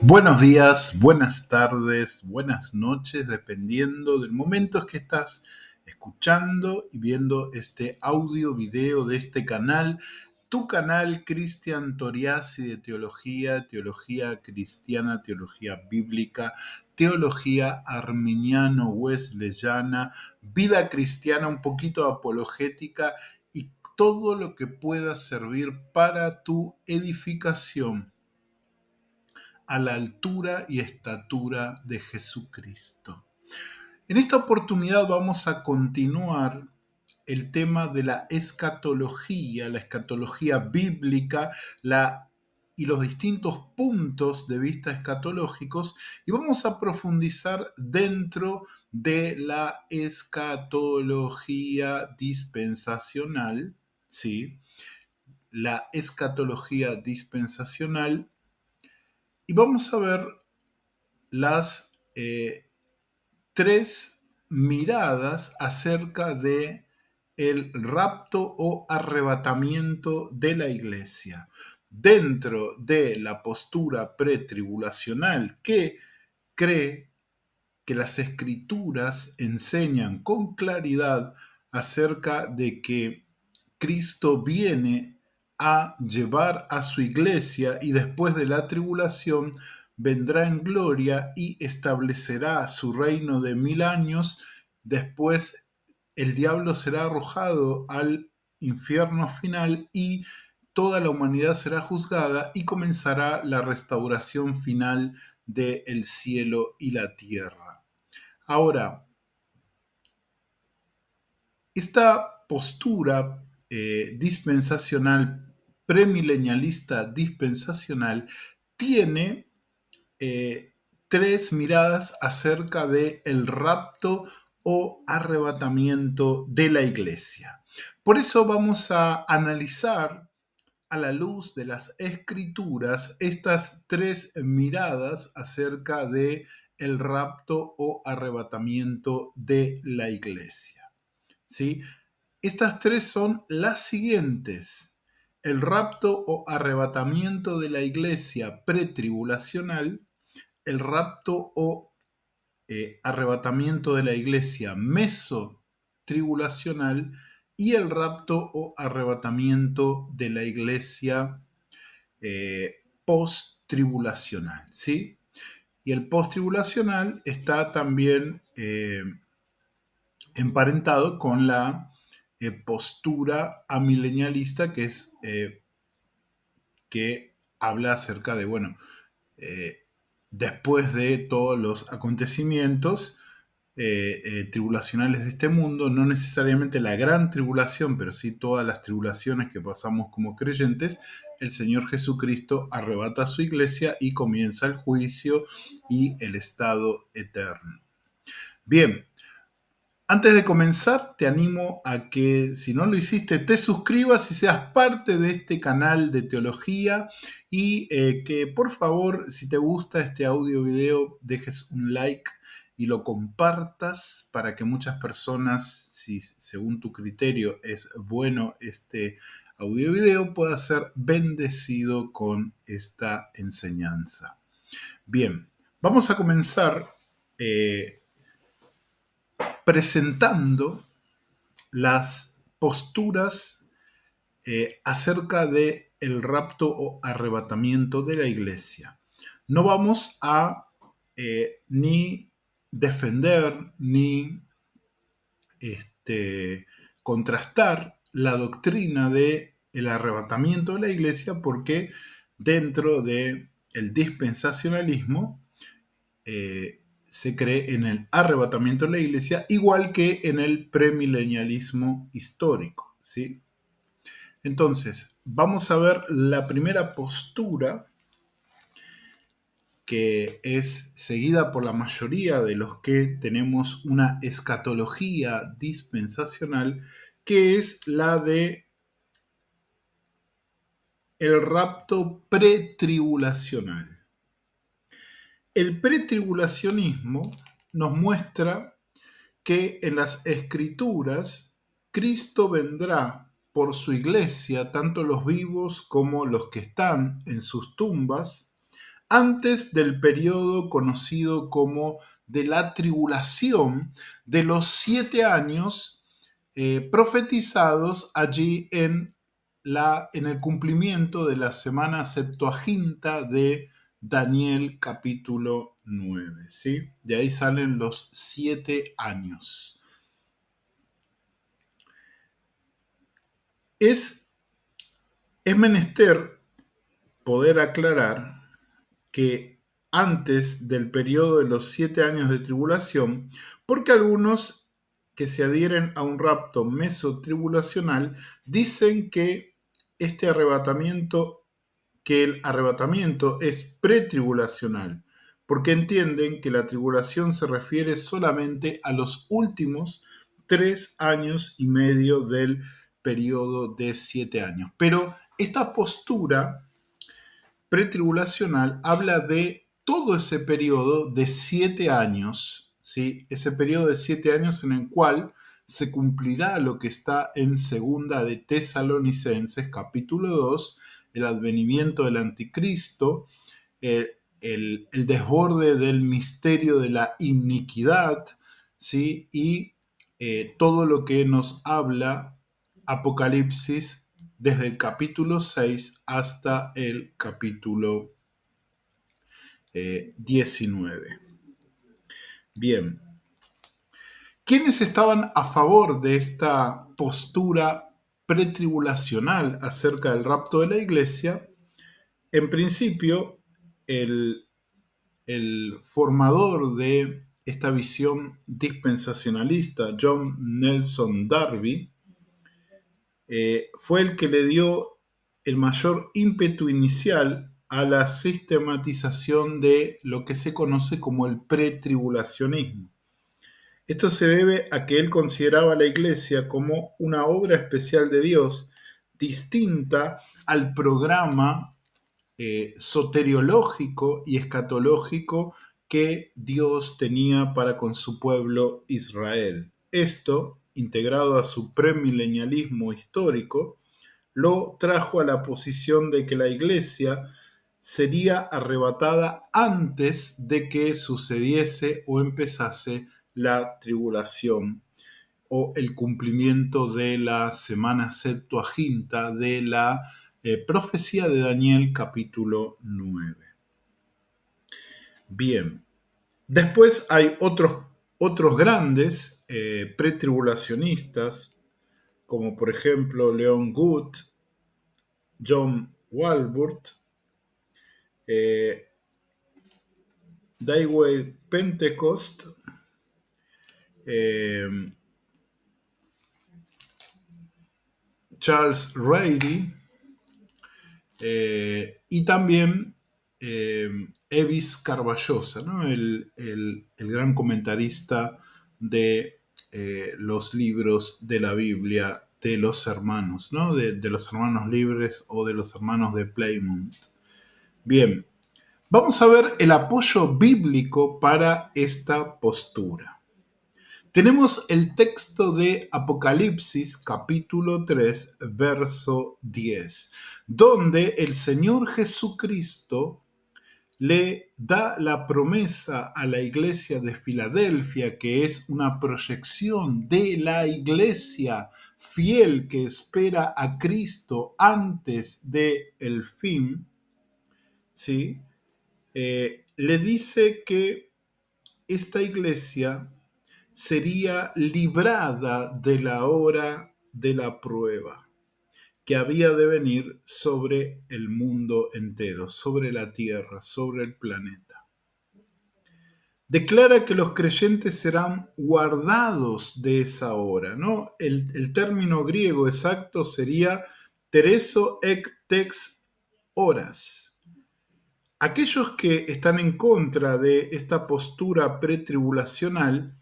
Buenos días, buenas tardes, buenas noches, dependiendo del momento que estás escuchando y viendo este audio video de este canal, tu canal Cristian Toriasi de teología, teología cristiana, teología bíblica, teología arminiano-wesleyana, vida cristiana, un poquito apologética y todo lo que pueda servir para tu edificación a la altura y estatura de Jesucristo. En esta oportunidad vamos a continuar el tema de la escatología bíblica, y los distintos puntos de vista escatológicos, y vamos a profundizar dentro de la escatología dispensacional, ¿sí? La escatología dispensacional, y vamos a ver las tres miradas acerca de el rapto o arrebatamiento de la iglesia dentro de la postura pretribulacional que cree que las escrituras enseñan con claridad acerca de que Cristo viene a llevar a su iglesia y después de la tribulación vendrá en gloria y establecerá su reino de 1000 años. Después el diablo será arrojado al infierno final y toda la humanidad será juzgada y comenzará la restauración final del cielo y la tierra. Ahora, esta postura dispensacional, premilenialista dispensacional, tiene tres miradas acerca del rapto o arrebatamiento de la iglesia. Por eso vamos a analizar a la luz de las escrituras estas tres miradas acerca de el rapto o arrebatamiento de la iglesia. ¿Sí? Estas tres son las siguientes: el rapto o arrebatamiento de la iglesia pretribulacional, el rapto o arrebatamiento de la iglesia mesotribulacional y el rapto o arrebatamiento de la iglesia post-tribulacional, ¿sí? Y el post-tribulacional está también emparentado con la postura amilenialista, que es que habla acerca de, bueno, después de todos los acontecimientos tribulacionales de este mundo, no necesariamente la gran tribulación, pero sí todas las tribulaciones que pasamos como creyentes, el Señor Jesucristo arrebata a su iglesia y comienza el juicio y el estado eterno. Bien, antes de comenzar, te animo a que, si no lo hiciste, te suscribas y seas parte de este canal de teología y que, por favor, si te gusta este audio video, dejes un like y lo compartas para que muchas personas, si según tu criterio es bueno este audio video, pueda ser bendecido con esta enseñanza. Bien, vamos a comenzar presentando las posturas acerca de el rapto o arrebatamiento de la iglesia. No vamos a ni defender ni contrastar la doctrina de el arrebatamiento de la iglesia, porque dentro del dispensacionalismo se cree en el arrebatamiento de la iglesia, igual que en el premilenialismo histórico, ¿sí? Entonces, vamos a ver la primera postura que es seguida por la mayoría de los que tenemos una escatología dispensacional, que es la de el rapto pretribulacional. El pretribulacionismo nos muestra que en las escrituras Cristo vendrá por su iglesia, tanto los vivos como los que están en sus tumbas, antes del periodo conocido como de la tribulación de los 7 años profetizados allí en el cumplimiento de la semana Septuaginta de Daniel capítulo 9, ¿sí? De ahí salen los 7 años. Es menester poder aclarar que antes del periodo de los 7 años de tribulación, porque algunos que se adhieren a un rapto mesotribulacional dicen que este arrebatamiento, que el arrebatamiento es pretribulacional, porque entienden que la tribulación se refiere solamente a los últimos 3 años y medio del periodo de 7 años. Pero esta postura pretribulacional habla de todo ese periodo de 7 años, ¿sí? Ese periodo de 7 años en el cual se cumplirá lo que está en segunda de Tesalonicenses, capítulo 2, el advenimiento del anticristo, el desborde del misterio de la iniquidad, ¿sí? Y todo lo que nos habla Apocalipsis desde el capítulo 6 hasta el capítulo 19. Bien, ¿quiénes estaban a favor de esta postura pretribulacional acerca del rapto de la iglesia? En principio, el, el formador de esta visión dispensacionalista, John Nelson Darby, fue el que le dio el mayor ímpetu inicial a la sistematización de lo que se conoce como el pretribulacionismo. Esto se debe a que él consideraba a la Iglesia como una obra especial de Dios, distinta al programa soteriológico y escatológico que Dios tenía para con su pueblo Israel. Esto, integrado a su premilenialismo histórico, lo trajo a la posición de que la iglesia sería arrebatada antes de que sucediese o empezase la tribulación o el cumplimiento de la semana Septuaginta de la profecía de Daniel capítulo 9. Bien, después hay otros grandes pretribulacionistas, como por ejemplo Leon Good, John Walburt, Dewey Pentecost, eh, Charles Rady, y también Evis Carballosa, ¿no? El gran comentarista de los libros de la Biblia de los hermanos, ¿no? De los hermanos libres o de los hermanos de Plymouth. Bien, vamos a ver el apoyo bíblico para esta postura. Tenemos el texto de Apocalipsis capítulo 3, verso 10, donde el Señor Jesucristo le da la promesa a la iglesia de Filadelfia, que es una proyección de la iglesia fiel que espera a Cristo antes del fin, ¿sí? Le dice que esta iglesia sería librada de la hora de la prueba que había de venir sobre el mundo entero, sobre la tierra, sobre el planeta. Declara que los creyentes serán guardados de esa hora, ¿no? El término griego exacto sería tereso ek tex horas. Aquellos que están en contra de esta postura pretribulacional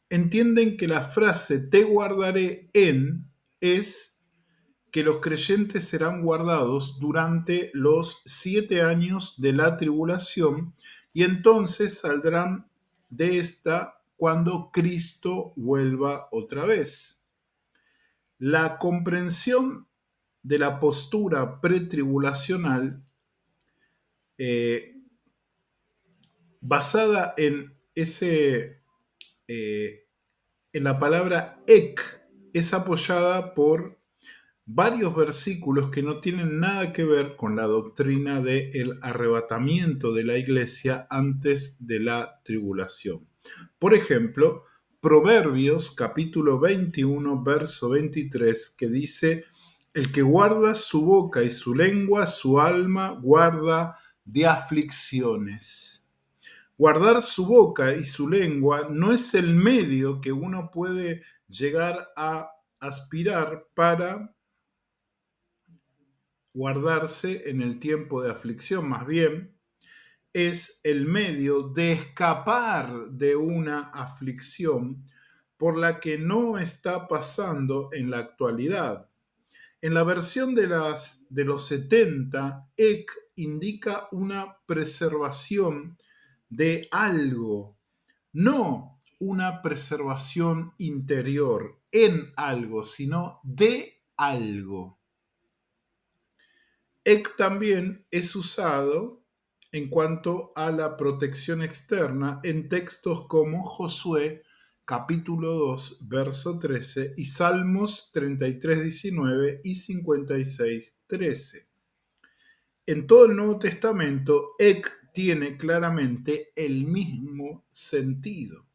entienden que la frase te guardaré en es que los creyentes serán guardados durante los 7 años de la tribulación y entonces saldrán de esta cuando Cristo vuelva otra vez. La comprensión de la postura pretribulacional basada eh, en la palabra ek, es apoyada por varios versículos que no tienen nada que ver con la doctrina del arrebatamiento de la iglesia antes de la tribulación. Por ejemplo, Proverbios capítulo 21, verso 23, que dice: el que guarda su boca y su lengua, su alma guarda de aflicciones. Guardar su boca y su lengua no es el medio que uno puede llegar a aspirar para guardarse en el tiempo de aflicción, más bien es el medio de escapar de una aflicción por la que no está pasando en la actualidad. En la versión de los 70, ek indica una preservación de algo, no una preservación interior en algo, sino de algo. Ek también es usado en cuanto a la protección externa en textos como Josué capítulo 2, verso 13 y Salmos 33, 19 y 56, 13. En todo el Nuevo Testamento, ek tiene claramente el mismo sentido.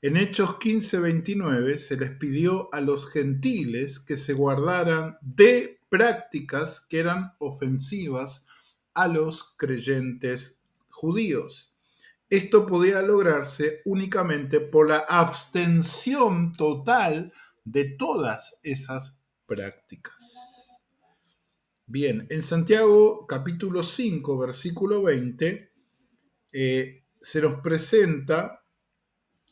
En Hechos 15, 29 se les pidió a los gentiles que se guardaran de prácticas que eran ofensivas a los creyentes judíos. Esto podía lograrse únicamente por la abstención total de todas esas prácticas. Bien, en Santiago capítulo 5, versículo 20, se nos presenta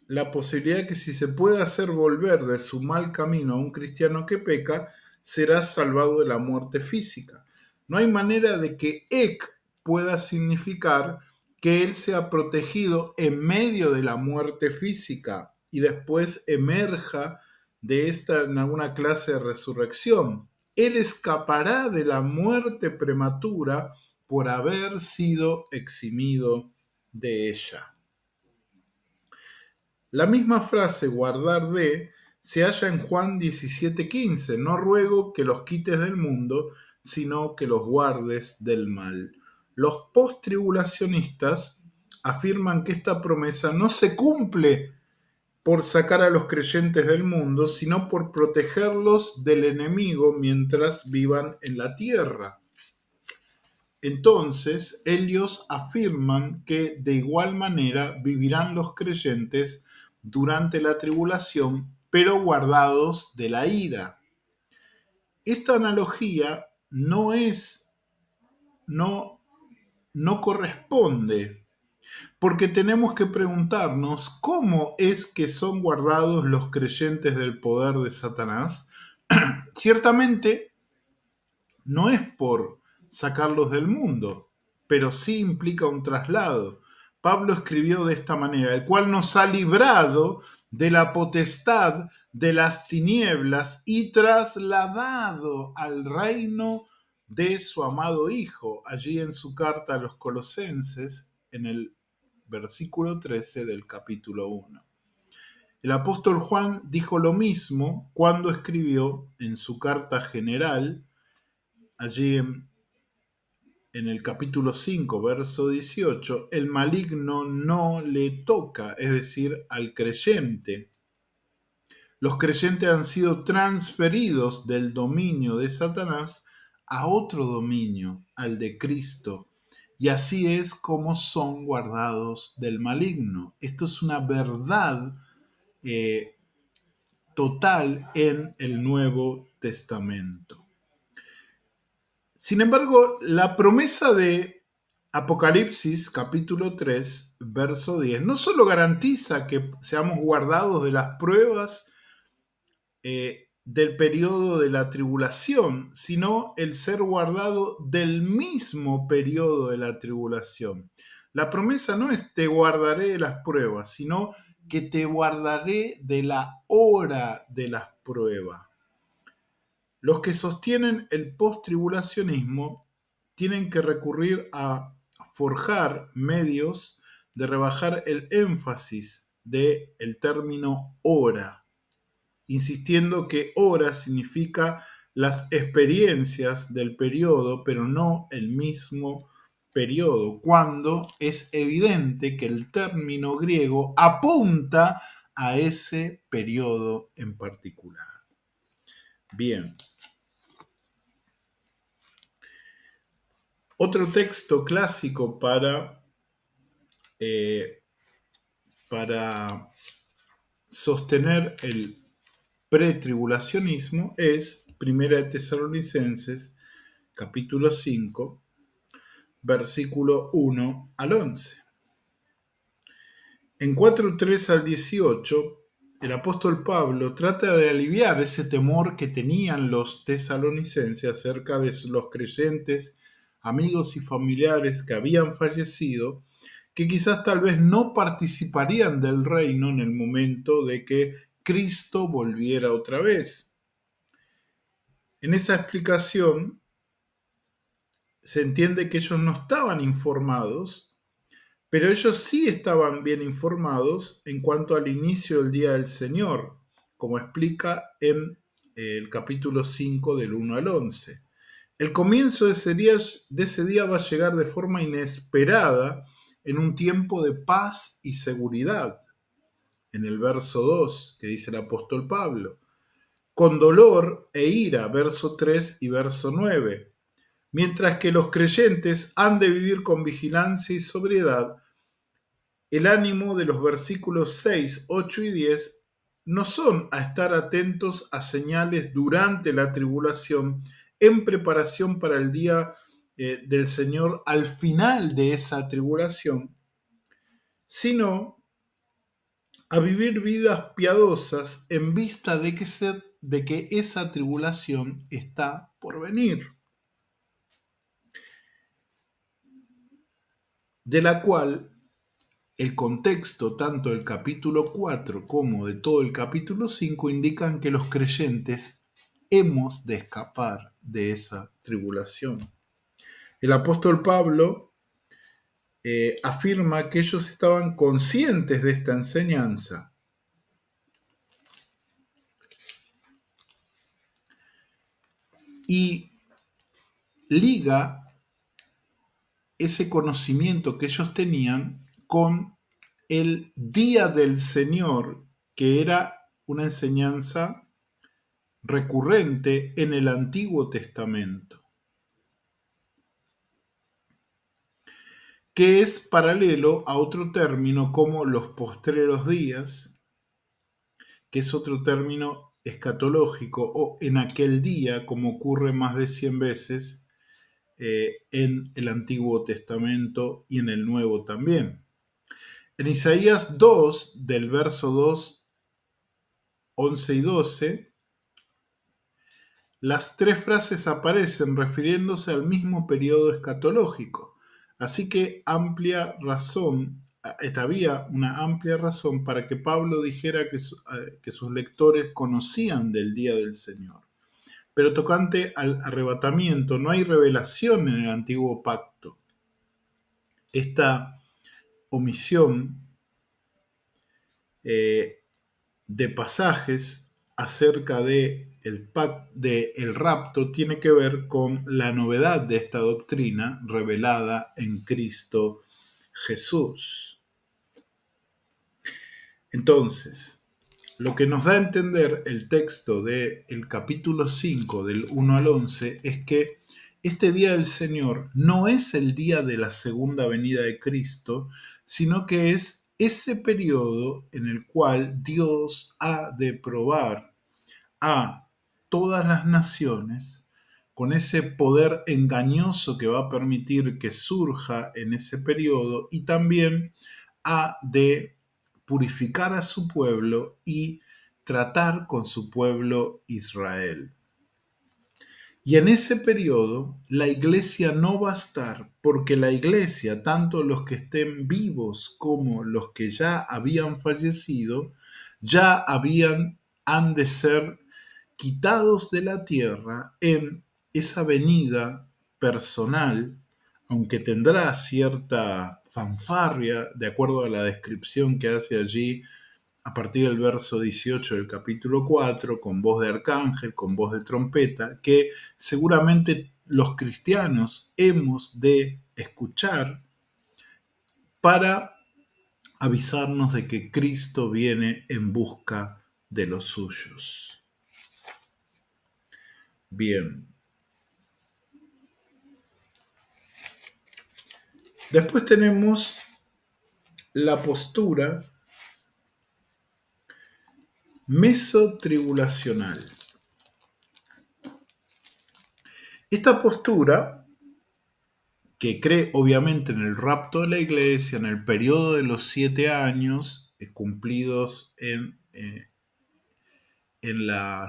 la posibilidad que si se puede hacer volver de su mal camino a un cristiano que peca, será salvado de la muerte física. No hay manera de que ek pueda significar que él sea protegido en medio de la muerte física y después emerja de esta en alguna clase de resurrección. Él escapará de la muerte prematura por haber sido eximido de ella. La misma frase guardar de se halla en Juan 17:15. No ruego que los quites del mundo, sino que los guardes del mal. Los post-tribulacionistas afirman que esta promesa no se cumple por sacar a los creyentes del mundo, sino por protegerlos del enemigo mientras vivan en la tierra. Entonces, ellos afirman que de igual manera vivirán los creyentes durante la tribulación, pero guardados de la ira. Esta analogía no corresponde, porque tenemos que preguntarnos cómo es que son guardados los creyentes del poder de Satanás. Ciertamente, no es por sacarlos del mundo, pero sí implica un traslado. Pablo escribió de esta manera: el cual nos ha librado de la potestad de las tinieblas y trasladado al reino de su amado Hijo. Allí en su carta a los Colosenses, en el versículo 13 del capítulo 1. El apóstol Juan dijo lo mismo cuando escribió en su carta general, allí en el capítulo 5, verso 18, el maligno no le toca, es decir, al creyente. Los creyentes han sido transferidos del dominio de Satanás a otro dominio, al de Cristo. Y así es como son guardados del maligno. Esto es una verdad total en el Nuevo Testamento. Sin embargo, la promesa de Apocalipsis capítulo 3, verso 10, no solo garantiza que seamos guardados de las pruebas del periodo de la tribulación, sino el ser guardado del mismo periodo de la tribulación. La promesa no es te guardaré de las pruebas, sino que te guardaré de la hora de las pruebas. Los que sostienen el post-tribulacionismo tienen que recurrir a forjar medios de rebajar el énfasis del término hora, insistiendo que hora significa las experiencias del periodo, pero no el mismo periodo, cuando es evidente que el término griego apunta a ese periodo en particular. Bien. Otro texto clásico para sostener el pretribulacionismo es Primera de Tesalonicenses, capítulo 5, versículo 1 al 11. En 4:3 al 18, el apóstol Pablo trata de aliviar ese temor que tenían los tesalonicenses acerca de los creyentes, amigos y familiares que habían fallecido, que quizás tal vez no participarían del reino en el momento de que Cristo volviera otra vez. En esa explicación se entiende que ellos no estaban informados, pero ellos sí estaban bien informados en cuanto al inicio del día del Señor, como explica en el capítulo 5 del 1 al 11. El comienzo de ese día va a llegar de forma inesperada en un tiempo de paz y seguridad. En el verso 2, que dice el apóstol Pablo, con dolor e ira, verso 3 y verso 9. Mientras que los creyentes han de vivir con vigilancia y sobriedad, el ánimo de los versículos 6, 8 y 10 no son a estar atentos a señales durante la tribulación en preparación para el día del Señor al final de esa tribulación, sino a vivir vidas piadosas en vista de que esa tribulación está por venir, de la cual el contexto tanto del capítulo 4 como de todo el capítulo 5 indican que los creyentes hemos de escapar de esa tribulación. El apóstol Pablo afirma que ellos estaban conscientes de esta enseñanza y liga ese conocimiento que ellos tenían con el día del Señor, que era una enseñanza recurrente en el Antiguo Testamento, que es paralelo a otro término como los postreros días, que es otro término escatológico, o en aquel día, como ocurre más de 100 veces en el Antiguo Testamento y en el Nuevo también. En Isaías 2, del verso 2, 11 y 12, las tres frases aparecen refiriéndose al mismo periodo escatológico. Así que había una amplia razón para que Pablo dijera que sus lectores conocían del día del Señor. Pero tocante al arrebatamiento, no hay revelación en el antiguo pacto. Esta omisión de pasajes acerca de el rapto tiene que ver con la novedad de esta doctrina revelada en Cristo Jesús. Entonces, lo que nos da a entender el texto del capítulo 5 del 1 al 11 es que este día del Señor no es el día de la segunda venida de Cristo, sino que es ese periodo en el cual Dios ha de probar a todas las naciones con ese poder engañoso que va a permitir que surja en ese periodo, y también ha de purificar a su pueblo y tratar con su pueblo Israel. Y en ese periodo la iglesia no va a estar, porque la iglesia, tanto los que estén vivos como los que ya habían fallecido, han de ser quitados de la tierra en esa venida personal aunque tendrá cierta fanfarria, de acuerdo a la descripción que hace allí a partir del verso 18 del capítulo 4, con voz de arcángel, con voz de trompeta, que seguramente los cristianos hemos de escuchar para avisarnos de que Cristo viene en busca de los suyos. Bien. Después tenemos la postura mesotribulacional. Esta postura, que cree obviamente en el rapto de la iglesia, en el periodo de los 7 años cumplidos en la,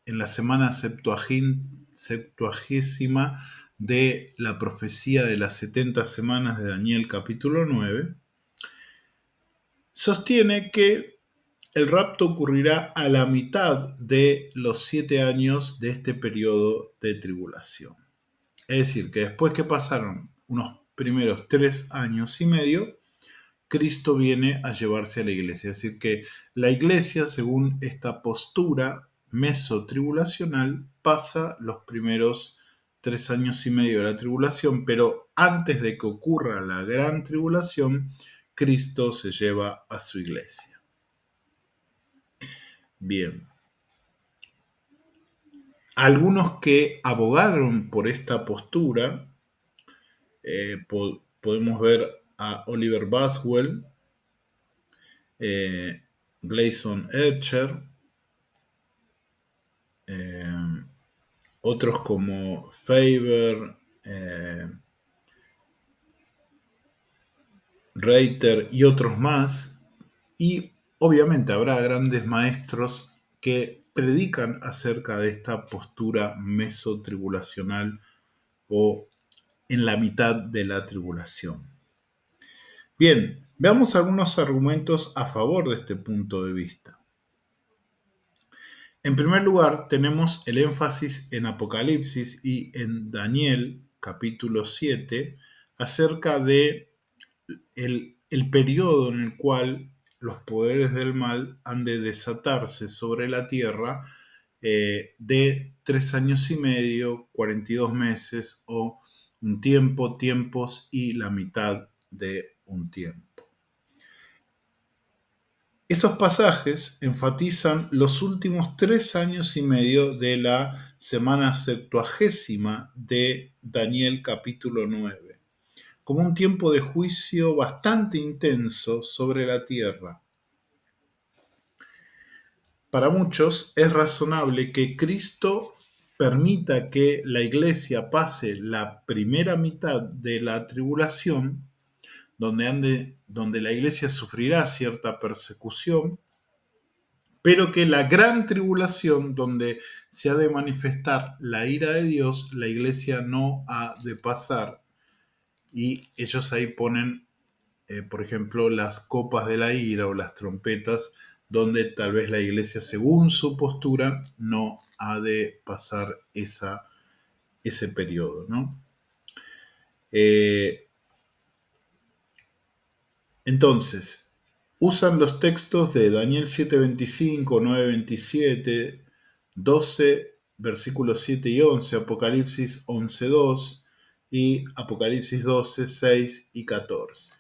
en la semana septuagésima de la profecía de las 70 semanas de Daniel capítulo 9, sostiene que el rapto ocurrirá a la mitad de los 7 años de este periodo de tribulación. Es decir, que después que pasaron unos primeros 3 años y medio, Cristo viene a llevarse a la iglesia. Es decir, que la iglesia, según esta postura mesotribulacional, pasa los primeros 3 años y medio de la tribulación, pero antes de que ocurra la gran tribulación, Cristo se lleva a su iglesia. Bien. Algunos que abogaron por esta postura, podemos ver a Oliver Baswell, Gleason Archer, otros como Faber, Reiter y otros más, y obviamente habrá grandes maestros que predican acerca de esta postura mesotribulacional o en la mitad de la tribulación. Bien, veamos algunos argumentos a favor de este punto de vista. En primer lugar, tenemos el énfasis en Apocalipsis y en Daniel, capítulo 7, acerca de el periodo en el cual los poderes del mal han de desatarse sobre la tierra de 3 años y medio, 42 meses o un tiempo, tiempos y la mitad de un tiempo. Esos pasajes enfatizan los últimos 3 años y medio de la semana septuagésima de Daniel capítulo 9, como un tiempo de juicio bastante intenso sobre la tierra. Para muchos es razonable que Cristo permita que la iglesia pase la primera mitad de la tribulación, donde la iglesia sufrirá cierta persecución, pero que la gran tribulación, donde se ha de manifestar la ira de Dios, la iglesia no ha de pasar. Y ellos ahí ponen, por ejemplo, las copas de la ira o las trompetas, donde tal vez la iglesia, según su postura, no ha de pasar ese periodo, ¿no? Entonces, usan los textos de Daniel 7:25, 9:27, 12, versículos 7 y 11, Apocalipsis 11:2 y Apocalipsis 12, 6 y 14.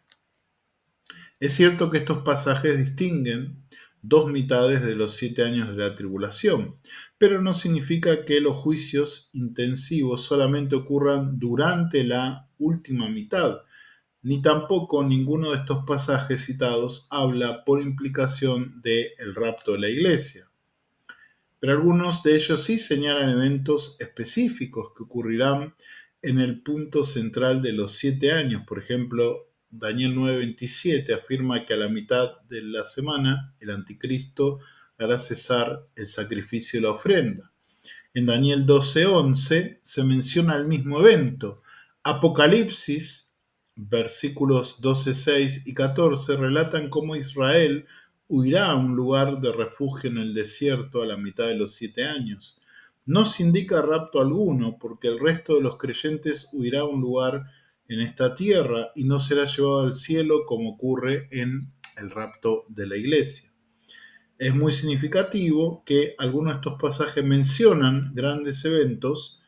Es cierto que estos pasajes distinguen 2 mitades de los 7 años de la tribulación, pero no significa que los juicios intensivos solamente ocurran durante la última mitad, ni tampoco ninguno de estos pasajes citados habla por implicación del rapto de la iglesia. Pero algunos de ellos sí señalan eventos específicos que ocurrirán en el punto central de los 7 años. Por ejemplo, Daniel 9:27 afirma que a la mitad de la semana el anticristo hará cesar el sacrificio y la ofrenda. En Daniel 12:11 se menciona el mismo evento. Apocalipsis versículos 12, 6 y 14 relatan cómo Israel huirá a un lugar de refugio en el desierto a la mitad de los 7 años. No se indica rapto alguno, porque el resto de los creyentes huirá a un lugar en esta tierra y no será llevado al cielo como ocurre en el rapto de la iglesia. Es muy significativo que algunos de estos pasajes mencionan grandes eventos,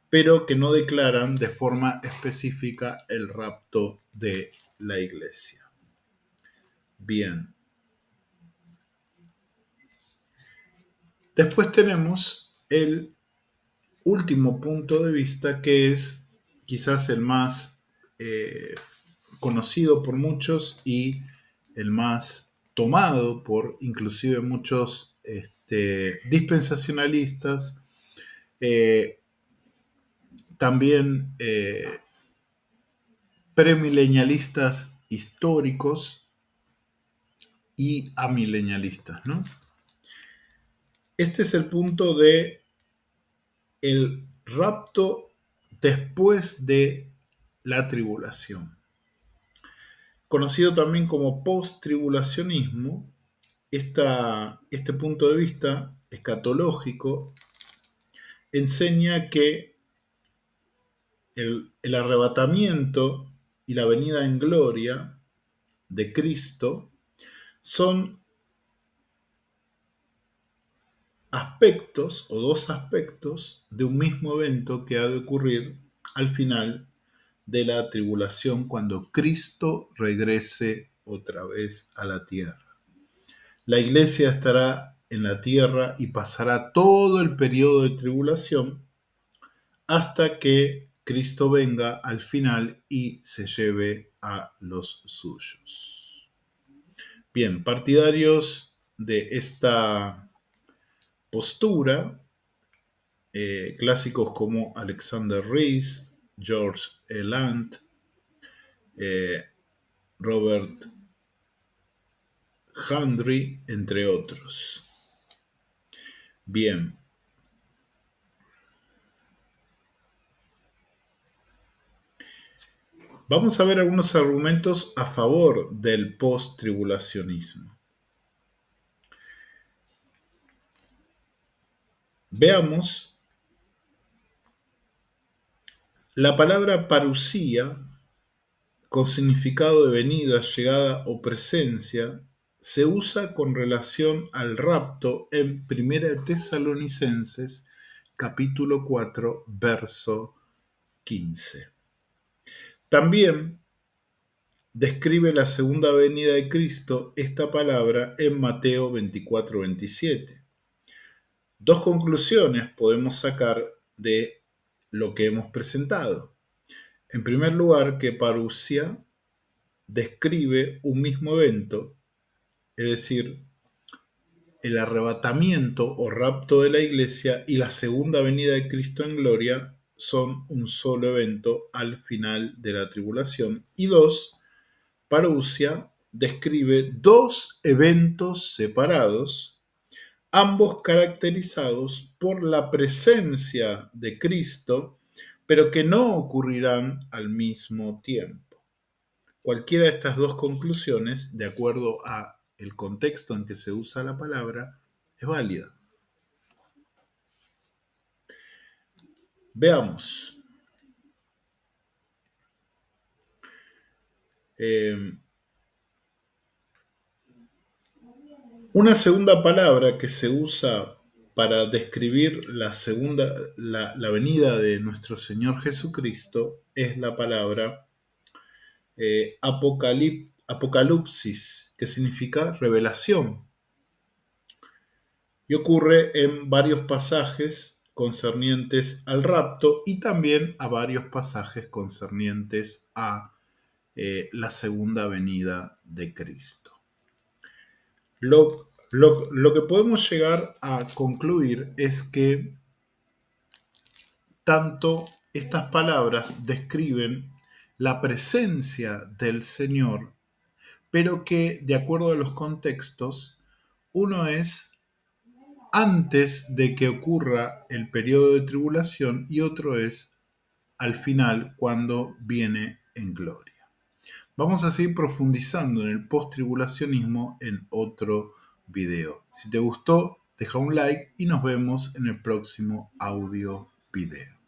pero que no declaran de forma específica el rapto de la iglesia. Bien. Después tenemos el último punto de vista, que es quizás el más conocido por muchos y el más tomado por inclusive muchos dispensacionalistas, eh, también premilenialistas históricos y amilenialistas, ¿no? Este es el punto de el rapto después de la tribulación. Conocido también como post-tribulacionismo, este punto de vista escatológico enseña que el arrebatamiento y la venida en gloria de Cristo son aspectos o dos aspectos de un mismo evento que ha de ocurrir al final de la tribulación cuando Cristo regrese otra vez a la tierra. La iglesia estará en la tierra y pasará todo el periodo de tribulación hasta que Cristo venga al final y se lleve a los suyos. Bien, partidarios de esta postura, clásicos como Alexander Rees, George Elant, eh, Robert Handry, entre otros. Bien, vamos a ver algunos argumentos a favor del post-tribulacionismo. Veamos, la palabra parusía, con significado de venida, llegada o presencia, se usa con relación al rapto en 1 Tesalonicenses capítulo 4, verso 15. También describe la segunda venida de Cristo esta palabra en Mateo 24, 27. Dos conclusiones podemos sacar de lo que hemos presentado. En primer lugar, que parusia describe un mismo evento, es decir, el arrebatamiento o rapto de la iglesia y la segunda venida de Cristo en gloria son un solo evento al final de la tribulación. Y dos, parousia describe dos eventos separados, ambos caracterizados por la presencia de Cristo, pero que no ocurrirán al mismo tiempo. Cualquiera de estas dos conclusiones, de acuerdo a el contexto en que se usa la palabra, es válida. Veamos. Una segunda palabra que se usa para describir la venida de nuestro Señor Jesucristo es la palabra apocalipsis, que significa revelación. Y ocurre en varios pasajes concernientes al rapto y también a varios pasajes concernientes a la segunda venida de Cristo. Lo que podemos llegar a concluir es que tanto estas palabras describen la presencia del Señor, pero que de acuerdo a los contextos, uno es antes de que ocurra el periodo de tribulación y otro es al final cuando viene en gloria. Vamos a seguir profundizando en el post-tribulacionismo en otro video. Si te gustó, deja un like y nos vemos en el próximo audio video.